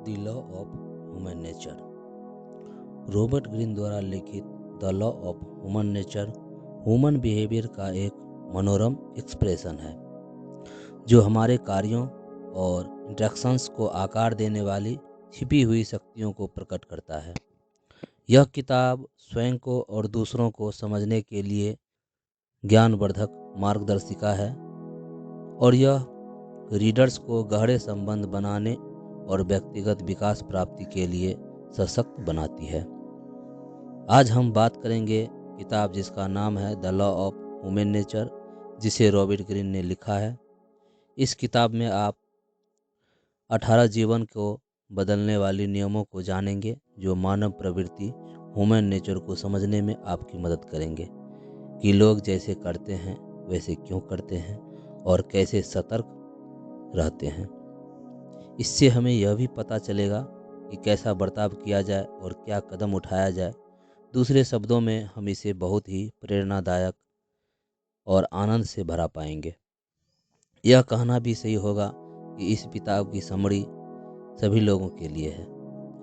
The law of human nature. Robert Greene द्वारा लिखित the law of human nature human behaviour का एक मनोरम एक्सप्रेशन है जो हमारे कार्यों और इंटरेक्शंस को आकार देने वाली छिपी हुई शक्तियों को प्रकट करता है। यह किताब स्वयं को और दूसरों को समझने के लिए ज्ञानवर्धक मार्गदर्शिका है और यह रीडर्स को गहरे संबंध बनाने और व्यक्तिगत विकास प्राप्ति के लिए सशक्त बनाती है। आज हम बात करेंगे किताब जिसका नाम है the law of human nature, जिसे रॉबर्ट ग्रीन ने लिखा है। इस किताब में आप 18 जीवन को बदलने वाले नियमों को जानेंगे जो मानव प्रवृत्ति ह्यूमन नेचर को समझने में आपकी मदद करेंगे कि लोग जैसे करते हैं वैसे क्यों करते हैं और कैसे सतर्क रहते हैं। इससे हमें यह भी पता चलेगा कि कैसा बर्ताव किया जाए और क्या कदम उठाया जाए। दूसरे शब्दों में हम इसे बहुत ही प्रेरणादायक और आनंद से भरा पाएंगे। यह कहना भी सही होगा कि इस किताब की समरी सभी लोगों के लिए है।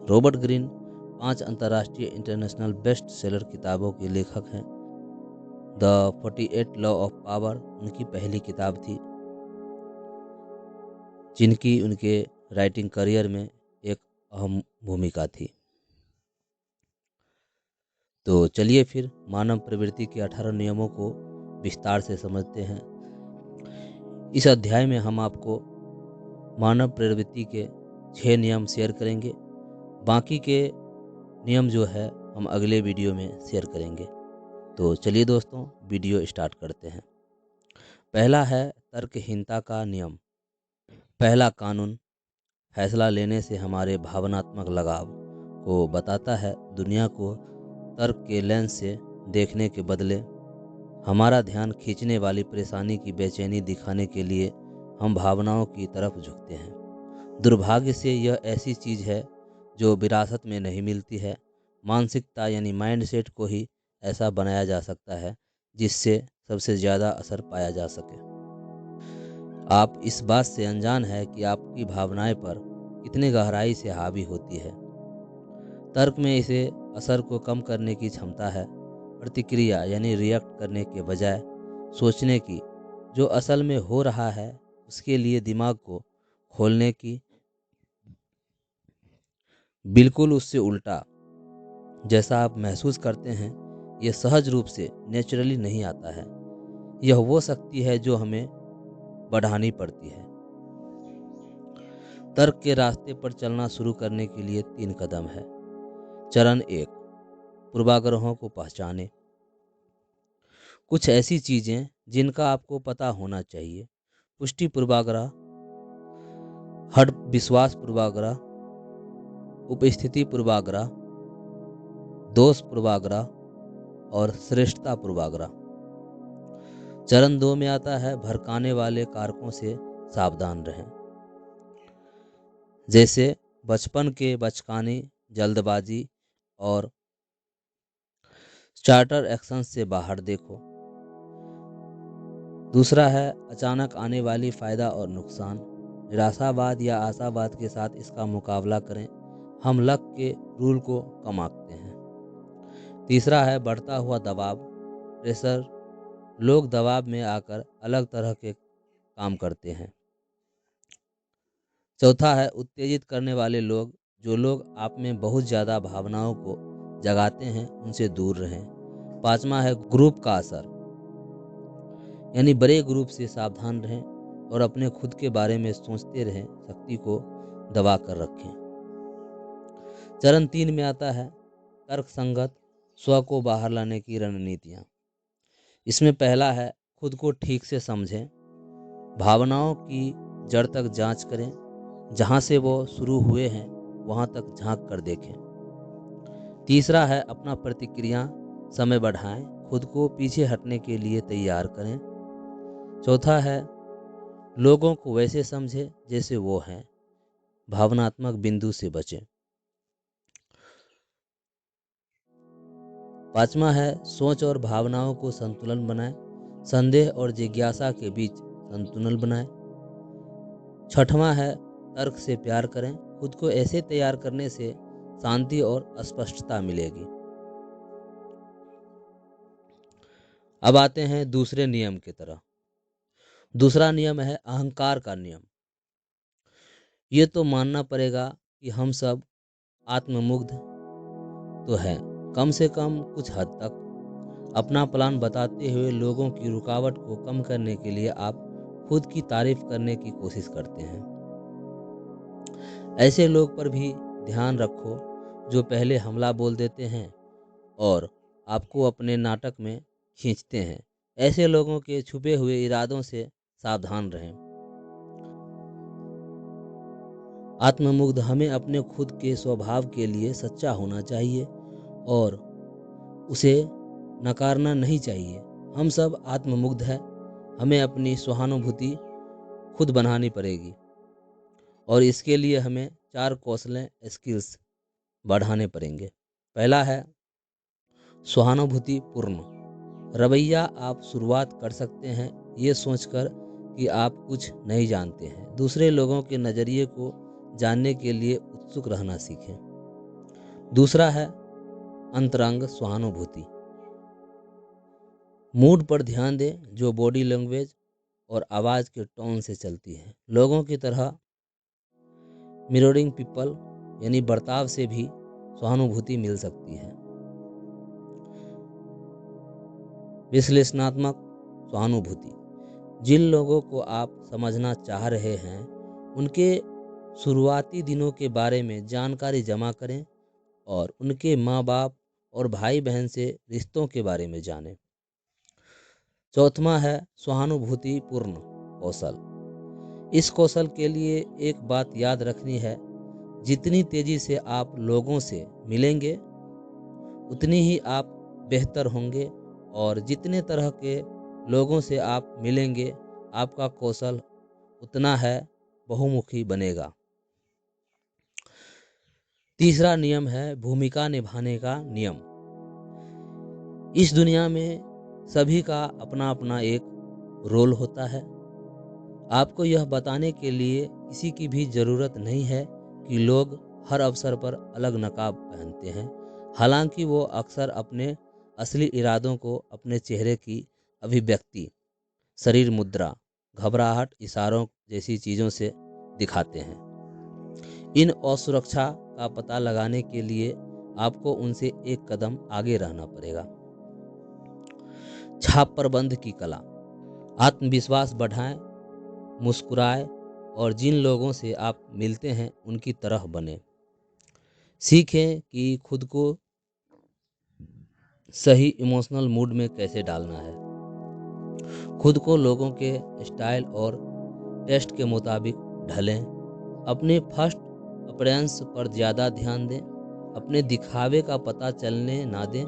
रॉबर्ट ग्रीन 5 अंतर्राष्ट्रीय इंटरनेशनल बेस्ट सेलर किताबों के लेखक हैं। द 48 लॉ ऑफ पावर उनकी पहली किताब थी, जिनकी उनके राइटिंग करियर में एक अहम भूमिका थी। तो चलिए फिर मानव प्रवृत्ति के 18 नियमों को विस्तार से समझते हैं। इस अध्याय में हम आपको मानव प्रवृत्ति के 6 नियम शेयर करेंगे। बाकी के नियम जो है हम अगले वीडियो में शेयर करेंगे। तो चलिए दोस्तों, वीडियो स्टार्ट करते हैं। पहला है तर्कहीनता का नियम। पहला कानून फैसला लेने से हमारे भावनात्मक लगाव को बताता है। दुनिया को तर्क के लेंस से देखने के बदले हमारा ध्यान खींचने वाली परेशानी की बेचैनी दिखाने के लिए हम भावनाओं की तरफ झुकते हैं। दुर्भाग्य से यह ऐसी चीज़ है जो विरासत में नहीं मिलती है। मानसिकता यानी माइंडसेट को ही ऐसा बनाया जा सकता है जिससे सबसे ज़्यादा असर पाया जा सके। आप इस बात से अनजान है कि आपकी भावनाएं पर कितनी गहराई से हावी होती है। तर्क में इसे असर को कम करने की क्षमता है। प्रतिक्रिया यानी रिएक्ट करने के बजाय सोचने की, जो असल में हो रहा है उसके लिए दिमाग को खोलने की। बिल्कुल उससे उल्टा, जैसा आप महसूस करते हैं यह सहज रूप से नेचुरली नहीं आता है। यह वो शक्ति है जो हमें बढ़ानी पड़ती है। तर्क के रास्ते पर चलना शुरू करने के लिए 3 कदम है। चरण 1, पूर्वाग्रहों को पहचानें। कुछ ऐसी चीजें जिनका आपको पता होना चाहिए। पुष्टि पूर्वाग्रह, हठ विश्वास पूर्वाग्रह, उपस्थिति पूर्वाग्रह, दोष पूर्वाग्रह और श्रेष्ठता पूर्वाग्रह। चरण 2 में आता है भड़काने वाले कारकों से सावधान रहें, जैसे बचपन के बचकाने, जल्दबाजी और चार्टर एक्शन से बाहर देखो। दूसरा है अचानक आने वाली फायदा और नुकसान। निराशावाद या आशावाद के साथ इसका मुकाबला करें। हम लक के रूल को कम आंकते हैं। तीसरा है बढ़ता हुआ दबाव, प्रेशर। लोग दबाव में आकर अलग तरह के काम करते हैं। चौथा है उत्तेजित करने वाले लोग। जो लोग आप में बहुत ज़्यादा भावनाओं को जगाते हैं उनसे दूर रहें। पांचवा है ग्रुप का असर, यानी बड़े ग्रुप से सावधान रहें और अपने खुद के बारे में सोचते रहें, शक्ति को दबा कर रखें। चरण 3 में आता है तर्क संगत स्व को बाहर लाने की रणनीतियाँ। इसमें पहला है खुद को ठीक से समझें। भावनाओं की जड़ तक जांच करें, जहां से वो शुरू हुए हैं वहां तक झांक कर देखें। तीसरा है अपना प्रतिक्रिया समय बढ़ाएं, खुद को पीछे हटने के लिए तैयार करें। चौथा है लोगों को वैसे समझें जैसे वो हैं, भावनात्मक बिंदु से बचें। पांचवा है सोच और भावनाओं को संतुलन बनाएं, संदेह और जिज्ञासा के बीच संतुलन बनाएं। छठवां है तर्क से प्यार करें। खुद को ऐसे तैयार करने से शांति और स्पष्टता मिलेगी। अब आते हैं दूसरे नियम की तरह। दूसरा नियम है अहंकार का नियम। ये तो मानना पड़ेगा कि हम सब आत्ममुग्ध तो हैं, कम से कम कुछ हद तक। अपना प्लान बताते हुए लोगों की रुकावट को कम करने के लिए आप खुद की तारीफ करने की कोशिश करते हैं। ऐसे लोग पर भी ध्यान रखो जो पहले हमला बोल देते हैं और आपको अपने नाटक में खींचते हैं। ऐसे लोगों के छुपे हुए इरादों से सावधान रहें। आत्ममुग्ध हमें अपने खुद के स्वभाव के लिए सच्चा होना चाहिए और उसे नकारना नहीं चाहिए। हम सब आत्ममुग्ध हैं। हमें अपनी सहानुभूति खुद बनानी पड़ेगी और इसके लिए हमें 4 कौशलें स्किल्स बढ़ाने पड़ेंगे। पहला है सहानुभूतिपूर्ण रवैया। आप शुरुआत कर सकते हैं ये सोचकर कि आप कुछ नहीं जानते हैं। दूसरे लोगों के नज़रिए को जानने के लिए उत्सुक रहना सीखें। दूसरा है अंतरंग सहानुभूति। मूड पर ध्यान दें जो बॉडी लैंग्वेज और आवाज़ के टोन से चलती है। लोगों की तरह मिररिंग पीपल यानी बर्ताव से भी सहानुभूति मिल सकती है। विश्लेषणात्मक सहानुभूति। जिन लोगों को आप समझना चाह रहे हैं उनके शुरुआती दिनों के बारे में जानकारी जमा करें और उनके माँ बाप और भाई बहन से रिश्तों के बारे में जानें। चौथा है सहानुभूतिपूर्ण कौशल। इस कौशल के लिए एक बात याद रखनी है, जितनी तेजी से आप लोगों से मिलेंगे उतनी ही आप बेहतर होंगे और जितने तरह के लोगों से आप मिलेंगे आपका कौशल उतना है बहुमुखी बनेगा। तीसरा नियम है भूमिका निभाने का नियम। इस दुनिया में सभी का अपना अपना एक रोल होता है। आपको यह बताने के लिए किसी की भी ज़रूरत नहीं है कि लोग हर अवसर पर अलग नकाब पहनते हैं। हालांकि वो अक्सर अपने असली इरादों को अपने चेहरे की अभिव्यक्ति, शरीर मुद्रा, घबराहट, इशारों जैसी चीज़ों से दिखाते हैं। इन असुरक्षा का पता लगाने के लिए आपको उनसे एक कदम आगे रहना पड़ेगा। छाप प्रबंध की कला। आत्मविश्वास बढ़ाएं, मुस्कुराएं और जिन लोगों से आप मिलते हैं उनकी तरह बने। सीखें कि खुद को सही इमोशनल मूड में कैसे डालना है। खुद को लोगों के स्टाइल और टेस्ट के मुताबिक ढलें। अपने फर्स्ट अपीयरेंस पर ज़्यादा ध्यान दें। अपने दिखावे का पता चलने ना दें।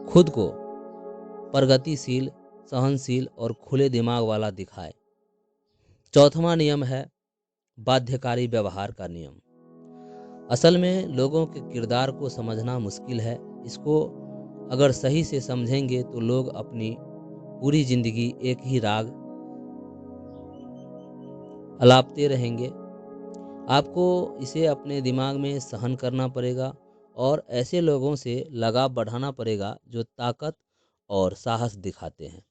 खुद को प्रगतिशील, सहनशील और खुले दिमाग वाला दिखाएं। चौथा नियम है बाध्यकारी व्यवहार का नियम। असल में लोगों के किरदार को समझना मुश्किल है। इसको अगर सही से समझेंगे तो लोग अपनी पूरी जिंदगी एक ही राग अलापते रहेंगे। आपको इसे अपने दिमाग में सहन करना पड़ेगा और ऐसे लोगों से लगाव बढ़ाना पड़ेगा जो ताकत और साहस दिखाते हैं।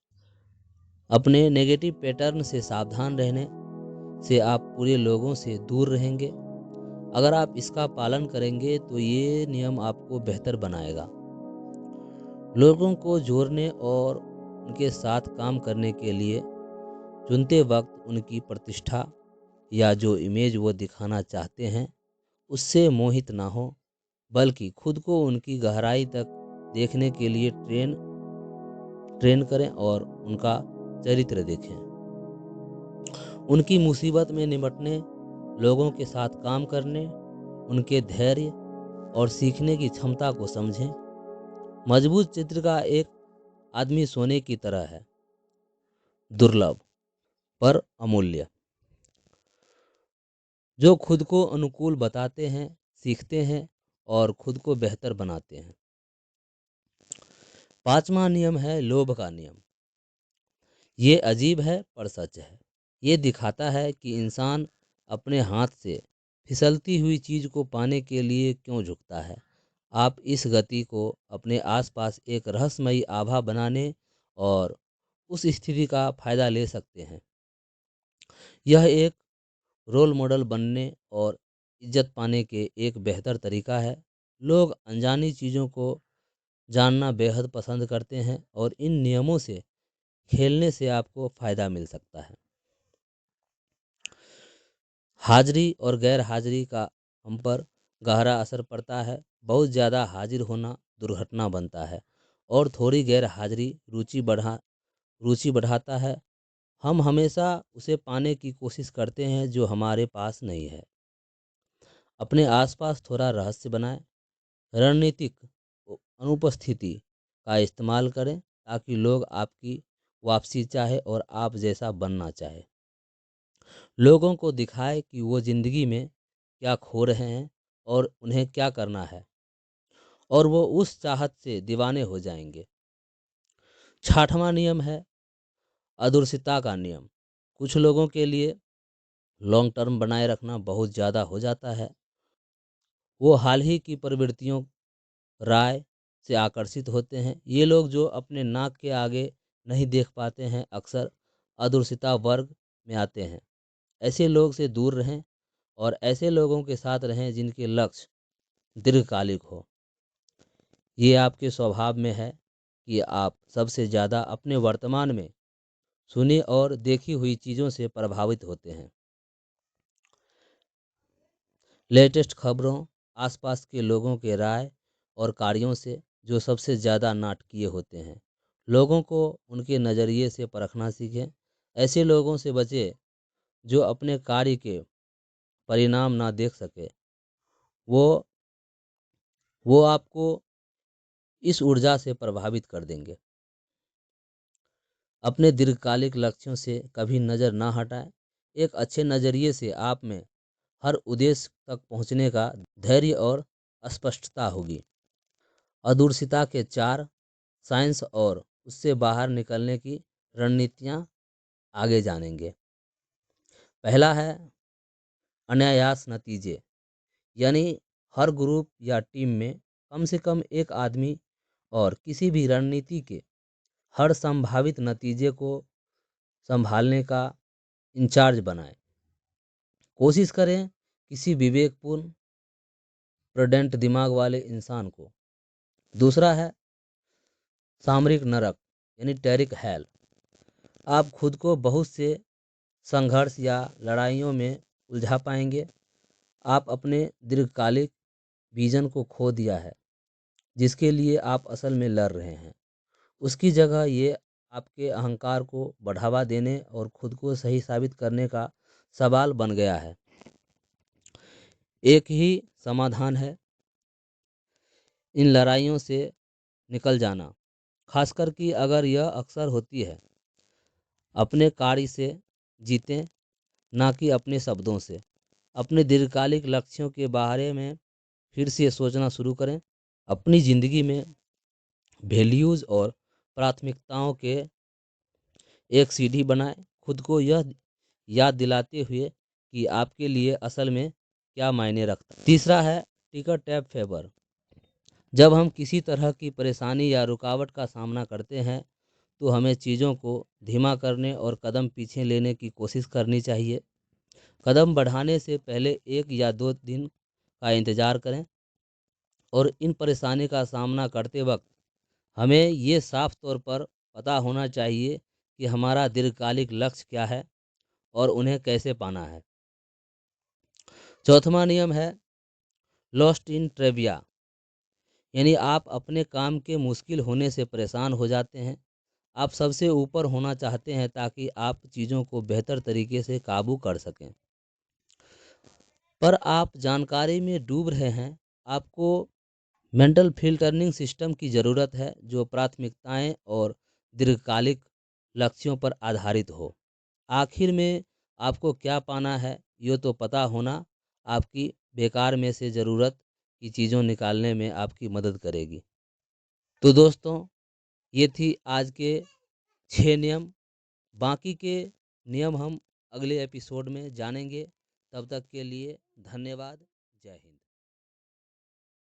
अपने नेगेटिव पैटर्न से सावधान रहने से आप पूरे लोगों से दूर रहेंगे। अगर आप इसका पालन करेंगे तो ये नियम आपको बेहतर बनाएगा। लोगों को जोड़ने और उनके साथ काम करने के लिए चुनते वक्त उनकी प्रतिष्ठा या जो इमेज वो दिखाना चाहते हैं उससे मोहित ना हो, बल्कि खुद को उनकी गहराई तक देखने के लिए ट्रेन करें और उनका चरित्र देखें। उनकी मुसीबत में निपटने, लोगों के साथ काम करने, उनके धैर्य और सीखने की क्षमता को समझें। मजबूत चित्र का एक आदमी सोने की तरह है, दुर्लभ पर अमूल्य। जो खुद को अनुकूल बताते हैं, सीखते हैं और खुद को बेहतर बनाते हैं। पांचवा नियम है लोभ का नियम। ये अजीब है पर सच है। ये दिखाता है कि इंसान अपने हाथ से फिसलती हुई चीज़ को पाने के लिए क्यों झुकता है? आप इस गति को अपने आसपास एक रहस्यमयी आभा बनाने और उस स्थिति का फायदा ले सकते हैं। यह एक रोल मॉडल बनने और इज्जत पाने के एक बेहतर तरीका है। लोग अनजानी चीज़ों को जानना बेहद पसंद करते हैं और इन नियमों से खेलने से आपको फ़ायदा मिल सकता है। हाजिरी और गैर हाजिरी का हम पर गहरा असर पड़ता है। बहुत ज़्यादा हाजिर होना दुर्घटना बनता है और थोड़ी गैर हाजिरी रुचि बढ़ाता है। हम हमेशा उसे पाने की कोशिश करते हैं जो हमारे पास नहीं है। अपने आसपास थोड़ा रहस्य बनाएं। रणनीतिक अनुपस्थिति का इस्तेमाल करें ताकि लोग आपकी वापसी चाहे और आप जैसा बनना चाहे। लोगों को दिखाए कि वो ज़िंदगी में क्या खो रहे हैं और उन्हें क्या करना है, और वो उस चाहत से दीवाने हो जाएंगे। छठवां नियम है अदूरदर्शिता का नियम। कुछ लोगों के लिए लॉन्ग टर्म बनाए रखना बहुत ज़्यादा हो जाता है। वो हाल ही की प्रवृत्तियों राय से आकर्षित होते हैं। ये लोग जो अपने नाक के आगे नहीं देख पाते हैं अक्सर अदूरदर्शिता वर्ग में आते हैं। ऐसे लोग से दूर रहें और ऐसे लोगों के साथ रहें जिनके लक्ष्य दीर्घकालिक हो। ये आपके स्वभाव में है कि आप सबसे ज़्यादा अपने वर्तमान में सुनी और देखी हुई चीज़ों से प्रभावित होते हैं। लेटेस्ट खबरों, आसपास के लोगों के राय और कार्यों से जो सबसे ज़्यादा नाटकीय होते हैं। लोगों को उनके नज़रिए से परखना सीखें। ऐसे लोगों से बचें जो अपने कार्य के परिणाम ना देख सके। वो वो आपको इस ऊर्जा से प्रभावित कर देंगे। अपने दीर्घकालिक लक्ष्यों से कभी नज़र ना हटाएं। एक अच्छे नज़रिए से आप में हर उद्देश्य तक पहुंचने का धैर्य और स्पष्टता होगी। अदूरदर्शिता के 4 साइंस और उससे बाहर निकलने की रणनीतियाँ आगे जानेंगे। पहला है अनायास नतीजे, यानी हर ग्रुप या टीम में कम से कम एक आदमी और किसी भी रणनीति के हर संभावित नतीजे को संभालने का इंचार्ज बनाएं। कोशिश करें किसी विवेकपूर्ण प्रूडेंट दिमाग वाले इंसान को। दूसरा है सामरिक नरक, यानी टेरिक हेल। आप खुद को बहुत से संघर्ष या लड़ाइयों में उलझा पाएंगे। आप अपने दीर्घकालिक विजन को खो दिया है जिसके लिए आप असल में लड़ रहे हैं। उसकी जगह ये आपके अहंकार को बढ़ावा देने और खुद को सही साबित करने का सवाल बन गया है। एक ही समाधान है, इन लड़ाइयों से निकल जाना, खासकर कि अगर यह अक्सर होती है। अपने कार्य से जीतें, ना कि अपने शब्दों से। अपने दीर्घकालिक लक्ष्यों के बारे में फिर से सोचना शुरू करें। अपनी ज़िंदगी में वैल्यूज़ और प्राथमिकताओं के एक सीढ़ी बनाएं। खुद को यह याद दिलाते हुए कि आपके लिए असल में क्या मायने रखता है। तीसरा है टिकर टैप फेवर। जब हम किसी तरह की परेशानी या रुकावट का सामना करते हैं तो हमें चीज़ों को धीमा करने और कदम पीछे लेने की कोशिश करनी चाहिए। कदम बढ़ाने से पहले 1 या 2 दिन का इंतज़ार करें और इन परेशानी का सामना करते वक्त हमें ये साफ तौर पर पता होना चाहिए कि हमारा दीर्घकालिक लक्ष्य क्या है और उन्हें कैसे पाना है। चौथा नियम है लॉस्ट इन ट्रेविया, यानी आप अपने काम के मुश्किल होने से परेशान हो जाते हैं। आप सबसे ऊपर होना चाहते हैं ताकि आप चीज़ों को बेहतर तरीके से काबू कर सकें, पर आप जानकारी में डूब रहे हैं। आपको मेंटल फिल्टरिंग सिस्टम की ज़रूरत है जो प्राथमिकताएं और दीर्घकालिक लक्ष्यों पर आधारित हो। आखिर में आपको क्या पाना है ये तो पता होना आपकी बेकार में से ज़रूरत की चीज़ों निकालने में आपकी मदद करेगी। तो दोस्तों, ये थी आज के 6 नियम। बाकी के नियम हम अगले एपिसोड में जानेंगे। तब तक के लिए धन्यवाद। जय हिंद।